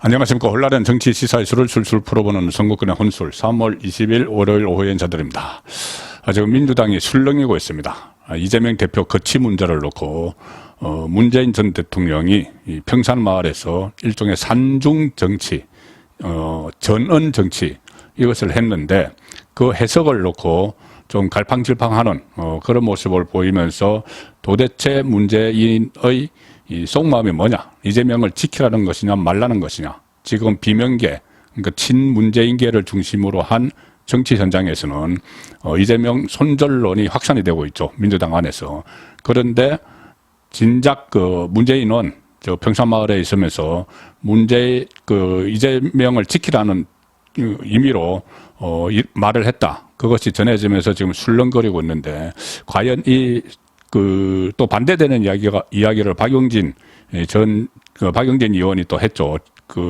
안녕하십니까. 혼란한 정치 시사 이슈를 술술 풀어보는 선거권의 혼술 3월 20일 월요일 오후에 인사드립니다. 지금 민주당이 술렁이고 있습니다. 이재명 대표 거취 문제를 놓고 문재인 전 대통령이 이 평산마을에서 일종의 산중 정치, 전언 정치 이것을 했는데 그 해석을 놓고 좀 갈팡질팡하는 그런 모습을 보이면서 도대체 문재인의 이 속마음이 뭐냐, 이재명을 지키라는 것이냐 말라는 것이냐, 지금 비명계, 그러니까 친문재인계를 중심으로 한 정치 현장에서는 이재명 손절론이 확산이 되고 있죠, 민주당 안에서. 그런데 진작 문재인은 저 평산마을에 있으면서 이재명을 지키라는 의미로 말을 했다. 그것이 전해지면서 지금 술렁거리고 있는데, 과연 또 반대되는 이야기를 박용진 의원이 또 했죠.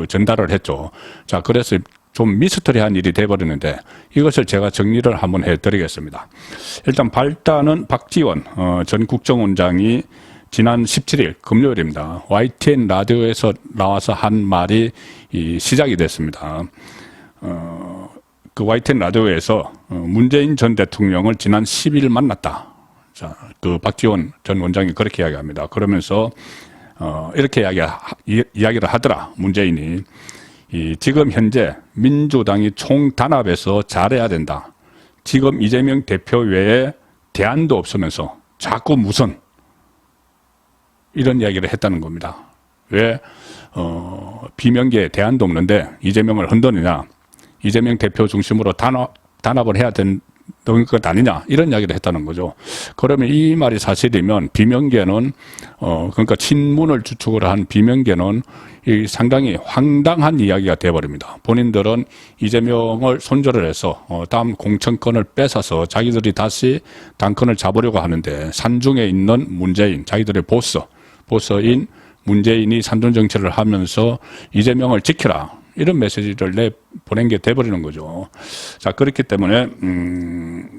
전달을 했죠. 자, 그래서 좀 미스터리한 일이 돼버리는데 이것을 제가 정리를 한번 해드리겠습니다. 일단 발단은 박지원 전 국정원장이 지난 17일 금요일입니다. YTN 라디오에서 나와서 한 말이 시작이 됐습니다. 그 YTN 라디오에서 문재인 전 대통령을 지난 10일 만났다. 자, 박지원 전 원장이 그렇게 이야기합니다. 그러면서 이렇게 이야기를 하더라. 문재인이 지금 현재 민주당이 총단합해서 잘해야 된다. 지금 이재명 대표 외에 대안도 없으면서 자꾸 무슨 이런 이야기를 했다는 겁니다. 왜 비명계에 대안도 없는데 이재명을 흔드느냐, 이재명 대표 중심으로 단합을 해야 되는 것 아니냐, 이런 이야기를 했다는 거죠. 그러면 이 말이 사실이면 비명계는 그러니까 친문을 주축으로 한 비명계는 상당히 황당한 이야기가 되어버립니다. 본인들은 이재명을 손절을 해서 다음 공천권을 뺏어서 자기들이 다시 당권을 잡으려고 하는데, 산중에 있는 문재인, 자기들의 보스인 문재인이 산중 정치를 하면서 이재명을 지키라, 이런 메시지를 보낸 게 돼버리는 거죠. 자, 그렇기 때문에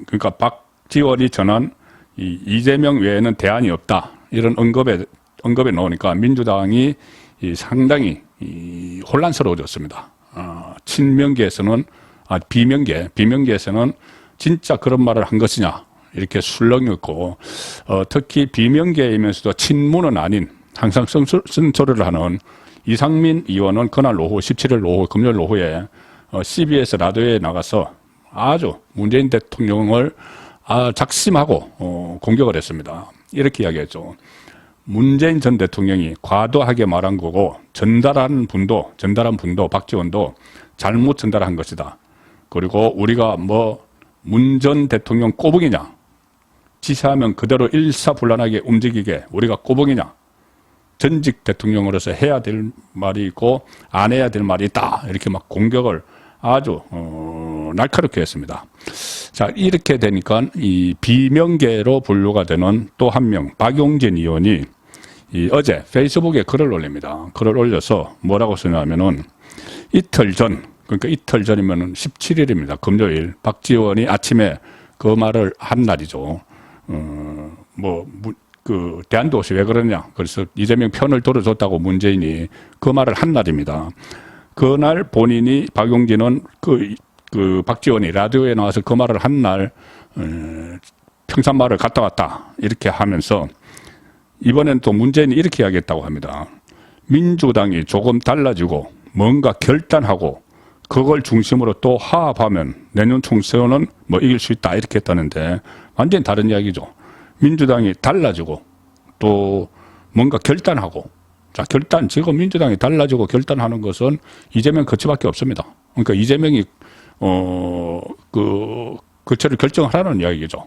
그러니까 박지원이 전한 이재명 외에는 대안이 없다, 이런 언급에 나오니까 민주당이 상당히 혼란스러워졌습니다. 친명계에서는 비명계에서는 진짜 그런 말을 한 것이냐, 이렇게 술렁였고, 특히 비명계이면서도 친문은 아닌 항상 쓴소리를 하는 이상민 의원은 그날 오후 17일 오후 금요일 오후에 CBS 라디오에 나가서 아주 문재인 대통령을 작심하고 공격을 했습니다. 이렇게 이야기했죠. 문재인 전 대통령이 과도하게 말한 거고, 전달한 분도 박지원도 잘못 전달한 것이다. 그리고 우리가 문 전 대통령 꼬북이냐, 지시하면 그대로 일사불란하게 움직이게 우리가 꼬북이냐, 전직 대통령으로서 해야 될 말이 있고 안 해야 될 말이 있다, 이렇게 막 공격을 아주 날카롭게 했습니다. 자, 이렇게 되니까 이 비명계로 분류가 되는 또 한 명, 박용진 의원이 어제 페이스북에 글을 올립니다. 글을 올려서 뭐라고 쓰냐면은 이틀 전이면은 17일입니다. 금요일 박지원이 아침에 그 말을 한 날이죠. 대안도 없이 왜 그러냐, 그래서 이재명 편을 들어줬다고 문재인이 그 말을 한 날입니다. 그날 본인이, 박용진은 박지원이 라디오에 나와서 그 말을 한 날 평산마을을 갔다 왔다, 이렇게 하면서 이번엔 또 문재인이 이렇게 이야기했다고 합니다. 민주당이 조금 달라지고 뭔가 결단하고 그걸 중심으로 또 화합하면 내년 총선은 이길 수 있다, 이렇게 했다는데 완전히 다른 이야기죠. 민주당이 달라지고 또 뭔가 결단하고, 자, 지금 민주당이 달라지고 결단하는 것은 이재명 거치밖에 없습니다. 그러니까 이재명이 거치를 결정하라는 이야기죠.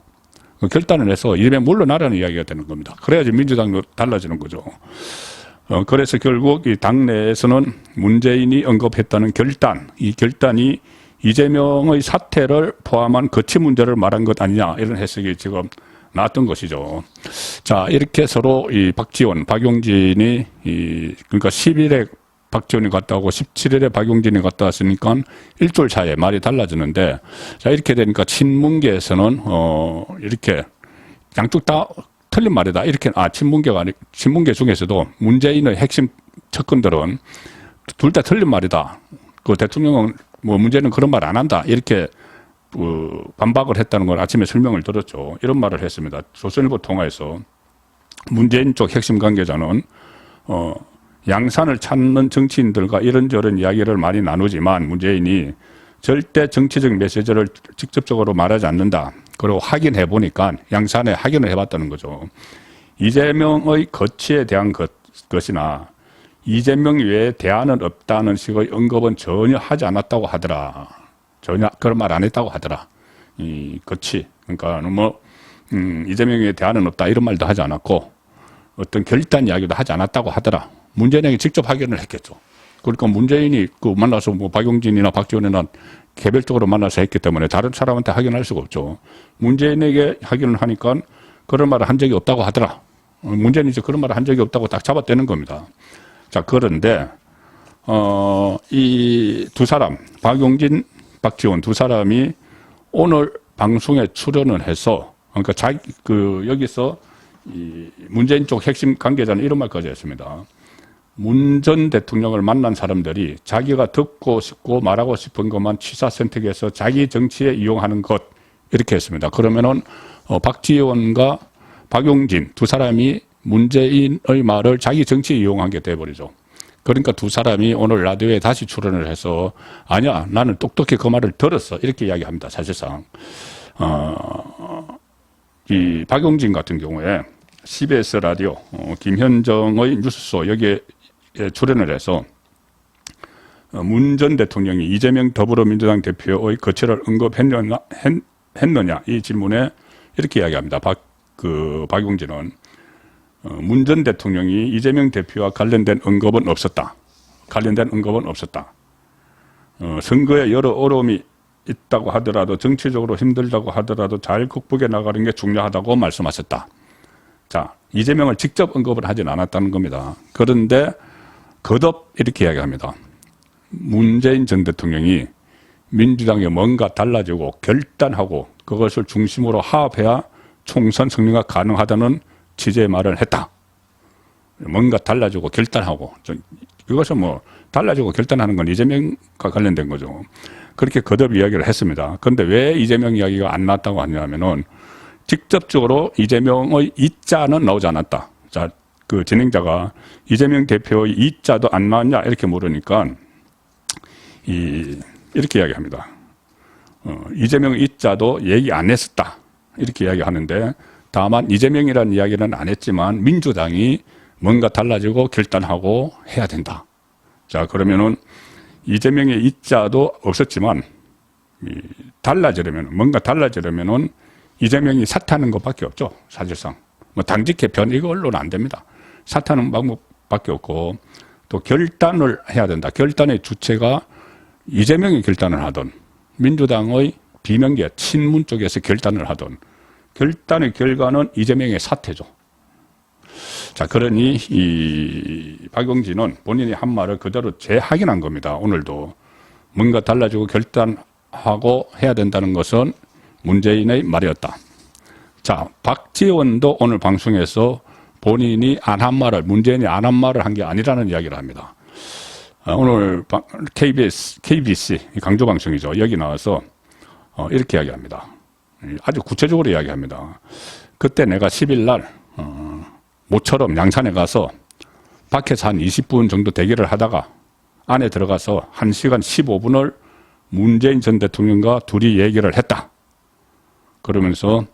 결단을 해서 이재명 물러나라는 이야기가 되는 겁니다. 그래야지 민주당도 달라지는 거죠. 그래서 결국 이 당내에서는 문재인이 언급했다는 이 결단이 이재명의 사퇴를 포함한 거치 문제를 말한 것 아니냐, 이런 해석이 지금 나왔던 것이죠. 자, 이렇게 서로 이 박용진이 그러니까 10일에 박지원이 갔다 오고 17일에 박용진이 갔다 왔으니까 일주일 차에 말이 달라지는데, 자, 이렇게 되니까 친문계에서는 이렇게 양쪽 다 틀린 말이다, 이렇게 친문계 중에서도 문재인의 핵심 측근들은 둘 다 틀린 말이다. 그 대통령은 뭐 문제는 그런 말 안 한다. 이렇게 반박을 했다는 걸 아침에 설명을 들었죠. 이런 말을 했습니다. 조선일보 통화에서 문재인 쪽 핵심 관계자는 양산을 찾는 정치인들과 이런저런 이야기를 많이 나누지만 문재인이 절대 정치적 메시지를 직접적으로 말하지 않는다. 그리고 확인해 보니까 양산에 확인을 해봤다는 거죠. 이재명의 거취에 대한 것이나 이재명 외에 대안은 없다는 식의 언급은 전혀 하지 않았다고 하더라. 전혀 그런 말 안 했다고 하더라. 이 거취. 그러니까 뭐 이재명 외에 대안은 없다 이런 말도 하지 않았고 어떤 결단 이야기도 하지 않았다고 하더라. 문재인에게 직접 확인을 했겠죠. 그러니까 문재인이 그 만나서 뭐 박용진이나 박지원이나 개별적으로 만나서 했기 때문에 다른 사람한테 확인할 수가 없죠. 문재인에게 확인을 하니까 그런 말을 한 적이 없다고 하더라. 문재인이 이제 그런 말을 한 적이 없다고 딱 잡아떼는 겁니다. 자, 그런데, 이 두 사람, 박용진, 박지원 두 사람이 오늘 방송에 출연을 해서, 그러니까 여기서 이 문재인 쪽 핵심 관계자는 이런 말까지 했습니다. 문 전 대통령을 만난 사람들이 자기가 듣고 싶고 말하고 싶은 것만 취사 선택해서 자기 정치에 이용하는 것, 이렇게 했습니다. 그러면은, 박지원과 박용진 두 사람이 문재인의 말을 자기 정치에 이용한 게 돼버리죠. 그러니까 두 사람이 오늘 라디오에 다시 출연을 해서 아니야 나는 똑똑히 그 말을 들었어 이렇게 이야기합니다. 사실상 이 박용진 같은 경우에 CBS 라디오 김현정의 뉴스쇼 여기에 출연을 해서 문 전 대통령이 이재명 더불어민주당 대표의 거취를 언급했느냐 이 질문에 이렇게 이야기합니다. 박용진은 문 전 대통령이 이재명 대표와 관련된 언급은 없었다. 선거에 여러 어려움이 있다고 하더라도 정치적으로 힘들다고 하더라도 잘 극복해 나가는 게 중요하다고 말씀하셨다. 자, 이재명을 직접 언급을 하진 않았다는 겁니다. 그런데 거듭 이렇게 이야기합니다. 문재인 전 대통령이 민주당에 뭔가 달라지고 결단하고 그것을 중심으로 하합해야 총선 승리가 가능하다는 취재의 말을 했다. 뭔가 달라지고 결단하고 이것은 뭐 달라지고 결단하는 건 이재명과 관련된 거죠. 그렇게 거듭 이야기를 했습니다. 그런데 왜 이재명 이야기가 안 나왔다고 하냐면은 직접적으로 이재명의 이자는 나오지 않았다. 자, 그 진행자가 이재명 대표의 이자도 안 나왔냐 이렇게 물으니까 이렇게 이야기합니다. 이재명 이자도 얘기 안 했었다. 이렇게 이야기하는데 다만 이재명이라는 이야기는 안 했지만 민주당이 뭔가 달라지고 결단하고 해야 된다. 자, 그러면은 이재명의 이자도 없었지만 뭔가 달라지려면은 이재명이 사퇴하는 것밖에 없죠. 사실상 뭐 당직 개편 이걸로는 안 됩니다. 사퇴하는 방법밖에 없고 또 결단을 해야 된다. 결단의 주체가 이재명이 결단을 하든 민주당의 비명계 친문 쪽에서 결단을 하든 결단의 결과는 이재명의 사퇴죠. 자, 그러니 이 박용진은 본인이 한 말을 그대로 재확인한 겁니다. 오늘도 뭔가 달라지고 결단하고 해야 된다는 것은 문재인의 말이었다. 자, 박지원도 오늘 방송에서 본인이 안 한 말을 문재인이 안 한 말을 한 게 아니라는 이야기를 합니다. 오늘 KBC 강조방송이죠. 여기 나와서 이렇게 이야기합니다. 아주 구체적으로 이야기합니다. 그때 내가 10일 날 모처럼 양산에 가서 밖에서 한 20분 정도 대기를 하다가 안에 들어가서 1시간 15분을 문재인 전 대통령과 둘이 얘기를 했다. 그러면서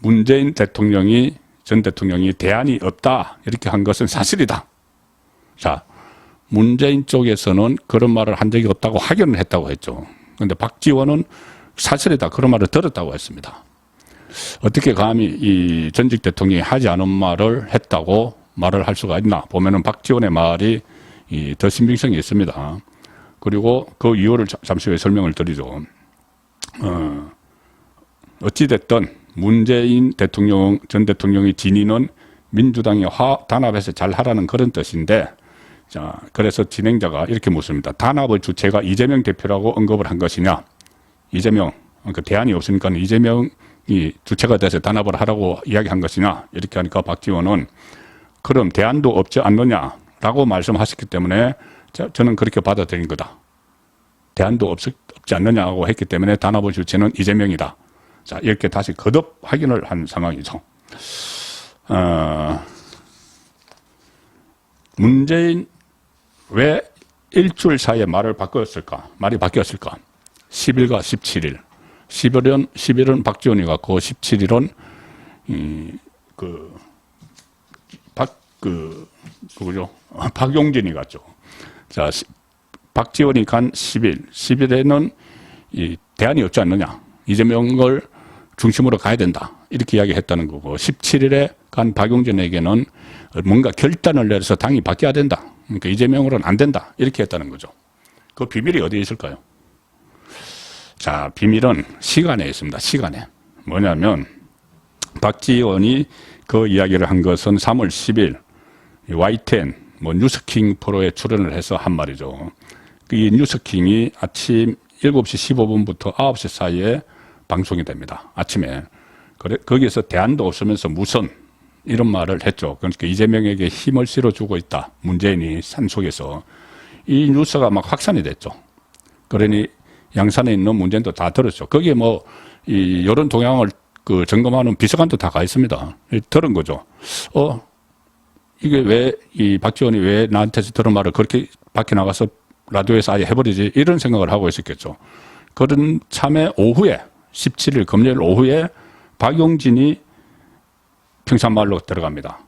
문재인 전 대통령이 대안이 없다 이렇게 한 것은 사실이다. 자, 문재인 쪽에서는 그런 말을 한 적이 없다고 확인을 했다고 했죠. 그런데 박지원은 사실이다 그런 말을 들었다고 했습니다. 어떻게 감히 이 전직 대통령이 하지 않은 말을 했다고 말을 할 수가 있나 보면은 박지원의 말이 더 신빙성이 있습니다. 그리고 그 이유를 잠시 후에 설명을 드리죠. 어찌됐든 문재인 전 대통령의 진위는 민주당이 단합해서 잘 하라는 그런 뜻인데, 자, 그래서 진행자가 이렇게 묻습니다. 단합의 주체가 이재명 대표라고 언급을 한 것이냐? 이재명, 그러니까 대안이 없으니까 이재명이 주체가 돼서 단합을 하라고 이야기한 것이냐? 이렇게 하니까 박지원은 그럼 대안도 없지 않느냐라고 말씀하셨기 때문에 저는 그렇게 받아들인 거다. 대안도 없지 않느냐고 했기 때문에 단합의 주체는 이재명이다. 자, 이렇게 다시 거듭 확인을 한 상황이죠. 문재인 왜 일주일 사이에 말이 바뀌었을까? 10일과 17일. 10일은 박지원이 갔고 17일은 박용진이 갔죠. 자, 박지원이 간 10일에는 이 대안이 없지 않느냐. 이재명을 중심으로 가야 된다. 이렇게 이야기했다는 거고 17일에 간 박용진에게는 뭔가 결단을 내려서 당이 바뀌어야 된다. 그러니까 이재명으로는 안 된다. 이렇게 했다는 거죠. 그 비밀이 어디에 있을까요? 자, 비밀은 시간에 있습니다. 시간에. 뭐냐면 박지원이 그 이야기를 한 것은 3월 10일 YTN 뉴스킹 프로에 출연을 해서 한 말이죠. 이 뉴스킹이 아침 7시 15분부터 9시 사이에 방송이 됩니다. 아침에. 거기에서 대안도 없으면서 무선 이런 말을 했죠. 그러니까 이재명에게 힘을 실어주고 있다. 문재인이 산속에서. 이 뉴스가 막 확산이 됐죠. 그러니 양산에 있는 문재인도 다 들었죠. 거기에 이 여론 동향을 점검하는 비서관도 다 가 있습니다. 들은 거죠. 이게 왜, 이 박지원이 왜 나한테서 들은 말을 그렇게 밖에 나가서 라디오에서 아예 해버리지? 이런 생각을 하고 있었겠죠. 그런 참에 오후에, 17일 금요일 오후에 박용진이 평산마을로 들어갑니다.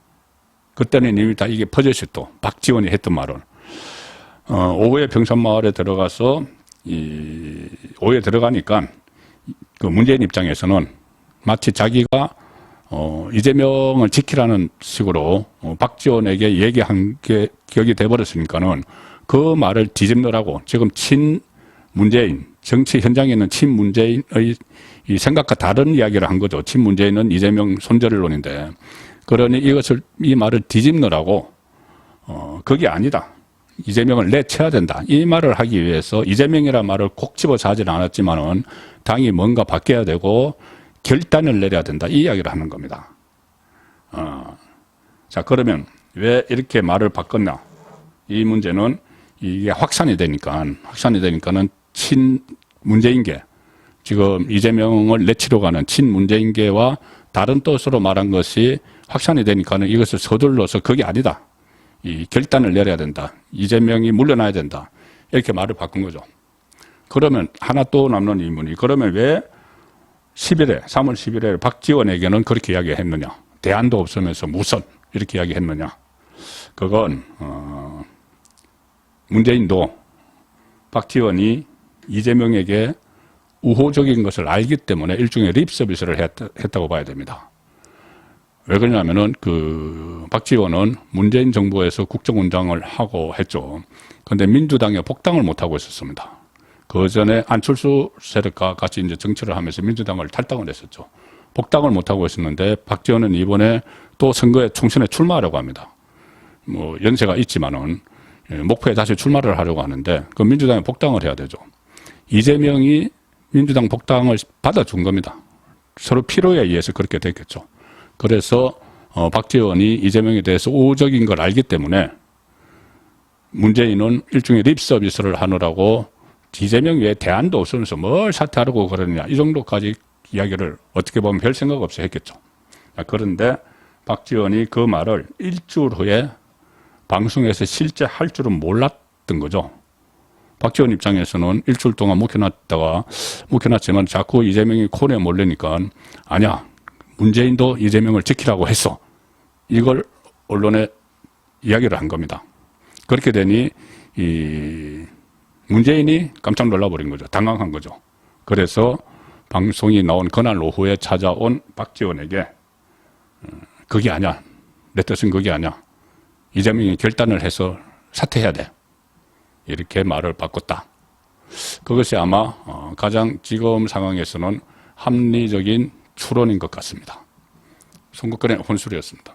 그때는 이미 다 이게 퍼졌어요 또. 박지원이 했던 말은. 오후에 평산마을에 들어가서, 오후에 들어가니까 그 문재인 입장에서는 마치 자기가 이재명을 지키라는 식으로 박지원에게 얘기한 게 기억이 돼버렸으니까는 그 말을 뒤집느라고 지금 친문재인, 정치 현장에 있는 친문재인의 이 생각과 다른 이야기를 한 거죠. 친문재인은 이재명 손절론인데. 그러니 이 말을 뒤집느라고, 그게 아니다. 이재명을 내쳐야 된다. 이 말을 하기 위해서 이재명이라는 말을 꼭 집어서 하진 않았지만은 당이 뭔가 바뀌어야 되고 결단을 내려야 된다. 이 이야기를 하는 겁니다. 자, 그러면 왜 이렇게 말을 바꿨나? 이 문제는 이게 확산이 되니까는 친문재인계, 지금 이재명을 내치러 가는 친문재인계와 다른 뜻으로 말한 것이 확산이 되니까는 이것을 서둘러서 그게 아니다. 이 결단을 내려야 된다. 이재명이 물러나야 된다. 이렇게 말을 바꾼 거죠. 그러면 하나 또 남는 의문이, 그러면 왜 3월 10일에 박지원에게는 그렇게 이야기했느냐? 대안도 없으면서 무선 이렇게 이야기했느냐? 그건 문재인도 박지원이 이재명에게 우호적인 것을 알기 때문에 일종의 립 서비스를 했다고 봐야 됩니다. 왜 그러냐면은 박지원은 문재인 정부에서 국정원장을 하고 했죠. 그런데 민주당에 복당을 못 하고 있었습니다. 그 전에 안철수 세력과 같이 이제 정치를 하면서 민주당을 탈당을 했었죠. 복당을 못 하고 있었는데 박지원은 이번에 또 선거에 총선에 출마하려고 합니다. 연세가 있지만은 목표에 다시 출마를 하려고 하는데 그 민주당에 복당을 해야 되죠. 이재명이 민주당 복당을 받아준 겁니다. 서로 필요에 의해서 그렇게 됐겠죠. 그래서 박지원이 이재명에 대해서 우호적인 걸 알기 때문에 문재인은 일종의 립 서비스를 하느라고 이재명 외에 대안도 없으면서 뭘 사퇴하려고 그러느냐 이 정도까지 이야기를 어떻게 보면 별 생각 없이 했겠죠. 그런데 박지원이 그 말을 일주일 후에 방송에서 실제 할 줄은 몰랐던 거죠. 박지원 입장에서는 일주일 동안 묵혀놨지만 자꾸 이재명이 코너에 몰리니까 아니야, 문재인도 이재명을 지키라고 했어. 이걸 언론에 이야기를 한 겁니다. 그렇게 되니 문재인이 깜짝 놀라버린 거죠. 당황한 거죠. 그래서 방송이 나온 그날 오후에 찾아온 박지원에게 그게 아니야. 내 뜻은 그게 아니야. 이재명이 결단을 해서 사퇴해야 돼. 이렇게 말을 바꿨다. 그것이 아마 가장 지금 상황에서는 합리적인 추론인 것 같습니다. 송국근의 혼술이었습니다.